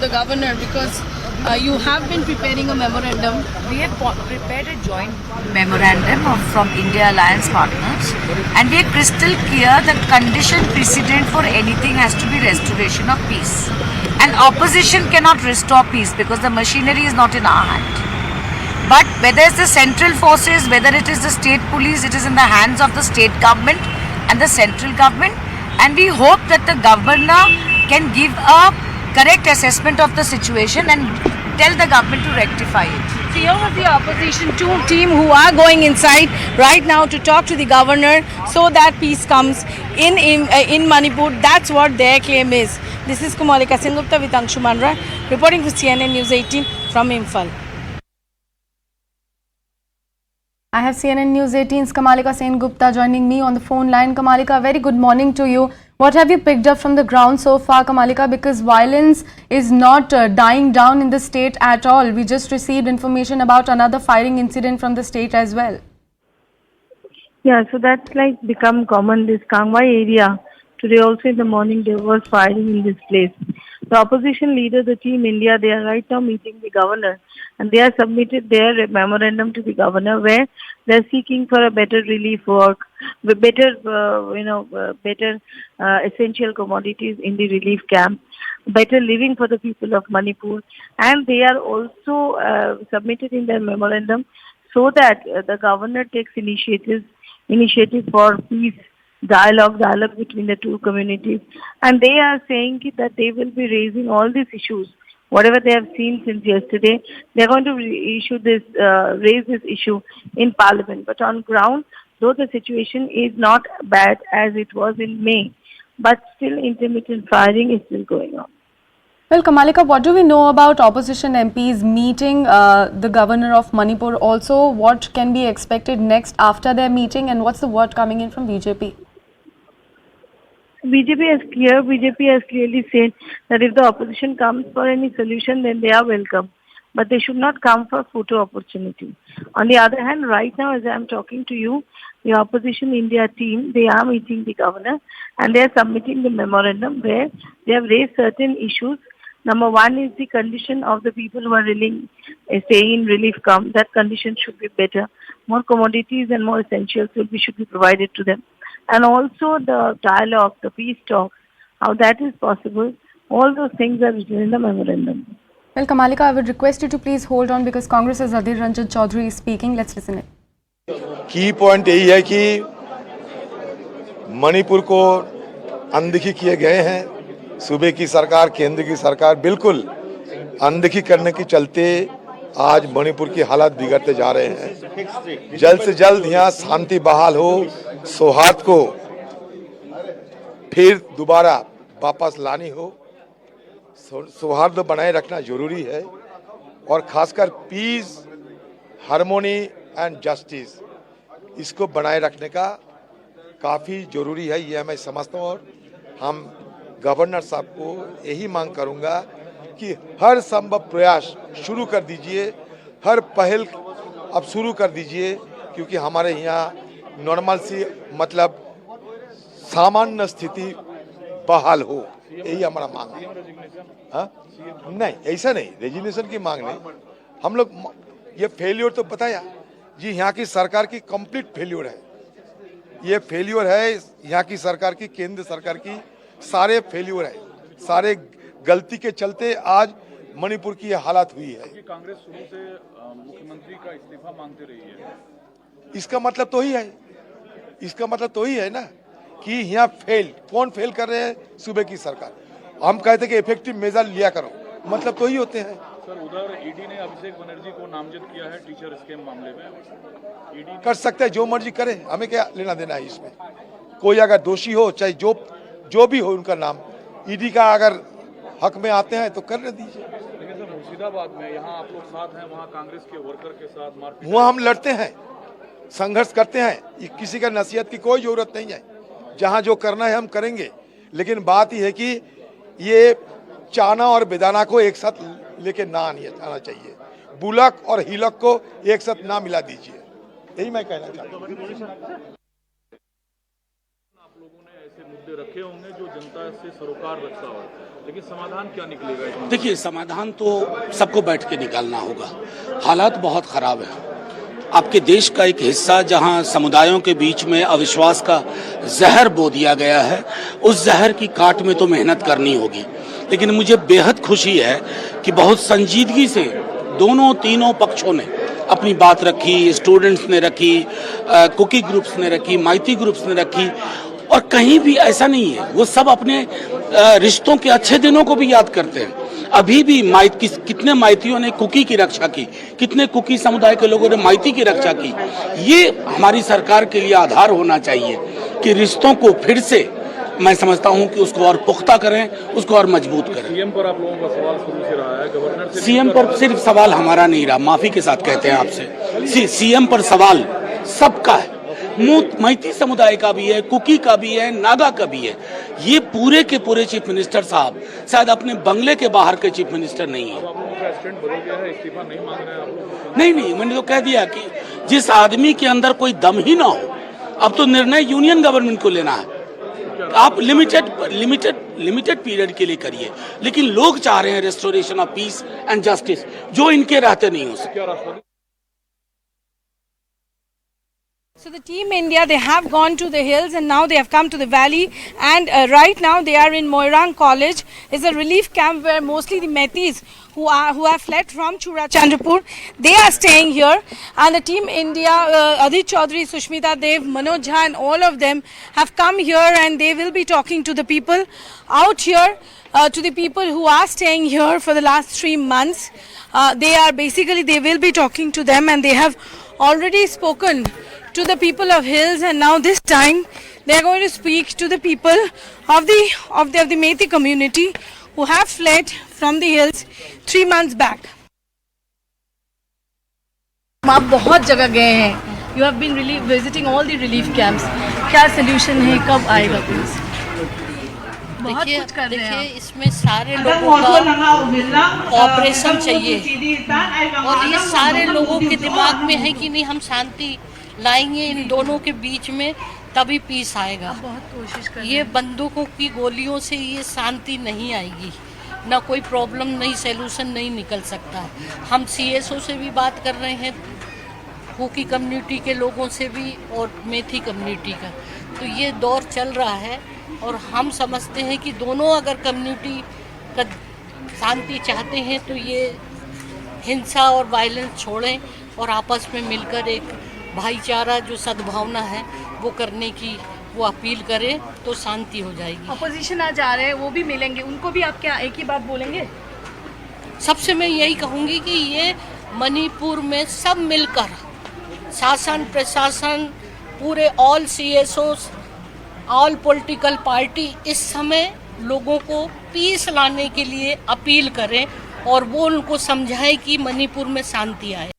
the governor because you have been preparing a memorandum. We have prepared a joint memorandum from India Alliance partners, and we are crystal clear the condition precedent for anything has to be restoration of peace. And opposition cannot restore peace because the machinery is not in our hand. But whether it's the central forces, whether it is the state police, it is in the hands of the state government and the central government. And we hope that the governor can give a correct assessment of the situation and tell the government to rectify it. So here was the opposition team who are going inside right now to talk to the governor so that peace comes in Manipur. That's what their claim is. This is Kamalika Sengupta with Anshuman Roy reporting for CNN News 18 from Imphal. I have CNN News 18's Kamalika Sengupta joining me on the phone line. Kamalika, very good morning to you. What have you picked up from the ground so far, Kamalika? Because violence is not dying down in the state at all. We just received information about another firing incident from the state as well. Yeah, so that's like become common, this Kangwai area. Today also in the morning there was firing in this place. The opposition leader, the Team India, they are right now meeting the governor and they have submitted their memorandum to the governor where they are seeking for a better relief work, better, better essential commodities in the relief camp, better living for the people of Manipur, and they are also submitted in their memorandum so that the governor takes initiative for peace. Dialogue between the two communities, and they are saying that they will be raising all these issues, whatever they have seen since yesterday. They are going to raise this issue in Parliament. But on ground, though the situation is not bad as it was in May, but still intermittent firing is still going on. Well, Kamalika, what do we know about opposition MPs meeting the governor of Manipur? Also, what can be expected next after their meeting, and what's the word coming in from BJP? BJP has clearly said that if the opposition comes for any solution, then they are welcome. But they should not come for photo opportunity. On the other hand, right now as I am talking to you, the opposition India team, they are meeting the governor and they are submitting the memorandum where they have raised certain issues. Number one is the condition of the people who are staying in relief camp. That condition should be better. More commodities and more essentials should be provided to them. And also the dialogue, the peace talks, how that is possible, all those things are written in the memorandum. Well, Kamalika, I would request you to please hold on because Congress's Adhir Ranjan Chaudhary is speaking. Let's listen it. की point यही है कि मणिपुर को अनदेखी किए गए हैं। सूबे की सरकार, केंद्र की सरकार बिल्कुल अनदेखी करने के चलते आज मणिपुर की हालत बिगड़ते जा रहे हैं। जल्द से जल्द यहाँ शांति बहाल हो, सौहार्द को फिर दोबारा वापस लानी हो, सौहार्द बनाए रखना जरूरी है और खासकर पीस, हार्मोनी एंड जस्टिस इसको बनाए रखने का काफ़ी जरूरी है, यह मैं समझता हूँ। और हम गवर्नर साहब को यही मांग करूँगा कि हर संभव प्रयास शुरू कर दीजिए, हर पहल अब शुरू कर दीजिए, क्योंकि हमारे यहाँ नॉर्मल सी मतलब सामान्य स्थिति बहाल हो, यही हमारा मांग है। हाँ नहीं, ऐसा नहीं, रेजिग्नेशन की मांग नहीं। हम लोग ये फेल्योर तो पता है जी, यहाँ की सरकार की कंप्लीट फेल्योर है। ये फेल्योर है यहाँ की सरकार की, केंद्र सरकार की सारे फेल्योर है, सारे गलती के चलते आज मणिपुर की हालत हुई है। कांग्रेस शुरू से मुख्यमंत्री का इस्तीफा मांगती रही है। इसका मतलब तो ही है, इसका मतलब तो ही है ना कि यहाँ कौन फेल कर रहे हैं? सूबे की सरकार। हम कहते कि इफेक्टिव मेजर लिया करो, मतलब तो ही होते हैं। सर, उधर ईडी ने अभिषेक बनर्जी को नामजद किया है टीचर स्कैम मामले में। ईडी कर सकते हैं, जो मर्जी करे, हमें क्या लेना देना है इसमें। कोई अगर दोषी हो, चाहे जो भी हो उनका नाम, ईडी का अगर हक में आते हैं तो करने दीजिए। लेकिन सर मुर्शिदाबाद में यहाँ आप लोग साथ हैं, वहाँ कांग्रेस के वर्कर के साथ मारपीट, वहाँ हम लड़ते हैं, संघर्ष करते हैं, किसी का नसीहत की कोई जरूरत नहीं है। जहाँ जो करना है हम करेंगे, लेकिन बात यह है कि ये चाना और बेदाना को एक साथ लेके ना आना चाहिए, बुलक और हिलक को एक साथ ना मिला दीजिए, यही मैं कहना चाहता हूँ। आप लोगों ने ऐसे मुद्दे रखे होंगे जो जनता से सरोकार रखता हो, लेकिन समाधान क्या निकलेगा इसमें? देखिए, समाधान तो सबको बैठ के निकालना होगा। हालात बहुत खराब है। आपके देश का एक हिस्सा जहां समुदायों के बीच में अविश्वास का जहर बो दिया गया है, उस जहर की काट में तो मेहनत करनी होगी। लेकिन मुझे बेहद खुशी है कि बहुत संजीदगी से दोनों तीनों पक्षों ने अपनी बात रखी, स्टूडेंट्स ने रखी, कुकी ग्रुप्स ने रखी, माइती ग्रुप्स ने रखी, और कहीं भी ऐसा नहीं है। वो सब अपने रिश्तों के अच्छे दिनों को भी याद करते हैं। अभी भी कितने माइतियों ने कुकी की रक्षा की, कितने कुकी समुदाय के लोगों ने माइती की रक्षा की। ये हमारी सरकार के लिए आधार होना चाहिए कि रिश्तों को फिर से, मैं समझता हूं कि उसको और पुख्ता करें, उसको और मजबूत करें। सीएम पर आप लोगों का सवाल शुरू से रहा है, गवर्नर से सीएम पर सिर्फ सवाल हमारा नहीं रहा, माफी के साथ कहते हैं आपसे। सीएम पर सवाल सबका है, मैती समुदाय का भी है, कुकी का भी है, नागा का भी है। ये पूरे के पूरे चीफ मिनिस्टर साहब शायद अपने बंगले के बाहर के चीफ मिनिस्टर नहीं है। आप लोगों का स्टैंड बदल गया है, इस्तीफा नहीं मांग रहे हैं आप लोग? नहीं, मैंने तो कह दिया कि जिस आदमी के अंदर कोई दम ही ना हो, अब तो निर्णय यूनियन गवर्नमेंट को लेना है। आप लिमिटेड पीरियड के लिए करिए, लेकिन लोग चाह रहे हैं restoration of peace and justice, जो इनके रहते नहीं हो सकते। क्या राष्ट्रपति? So the Team India, they have gone to the hills and now they have come to the valley, and right now they are in Moirang College. It's a relief camp where mostly the Metis who have fled from Churachandrapur, they are staying here, and the Team India, Adit Chaudhary, Sushmita Dev, Manoj Jha, and all of them have come here, and they will be talking to the people out here, to the people who are staying here for the last 3 months. They will be talking to them, and they have already spoken to the people of hills, and now this time they are going to speak to the people of the Methi community who have fled from the hills 3 months back. आप बहुत जगह गए हैं, you have been visiting all the relief camps. क्या solution है, कब आएगा please? बहुत कुछ कर रहे हैं आप। देखिए, इसमें सारे लोगों का ऑपरेशन चाहिए, और ये सारे लोगों के दिमाग में है कि नहीं, हम शांति लाएंगे इन दोनों के बीच में, तभी पीस आएगा। बहुत कोशिश कर ये बंदूकों की गोलियों से ये शांति नहीं आएगी, ना कोई प्रॉब्लम, नहीं सॉल्यूशन नहीं निकल सकता है। हम CSO से भी बात कर रहे हैं, कुकी कम्युनिटी के लोगों से भी, और मेथी कम्युनिटी का। तो ये दौर चल रहा है, और हम समझते हैं कि दोनों अगर कम्युनिटी का शांति चाहते हैं तो ये हिंसा और वायलेंस छोड़ें, और आपस में मिलकर एक भाईचारा, जो सद्भावना है, वो करने की वो अपील करें, तो शांति हो जाएगी। अपोजिशन आज आ रहे हैं, वो भी मिलेंगे, उनको भी आप क्या एक ही बात बोलेंगे? सबसे मैं यही कहूँगी कि ये मणिपुर में सब मिलकर, शासन प्रशासन, पूरे all CSOs, all political party, इस समय लोगों को पीस लाने के लिए अपील करें, और वो उनको समझाएं कि मणिपुर में शांति आए।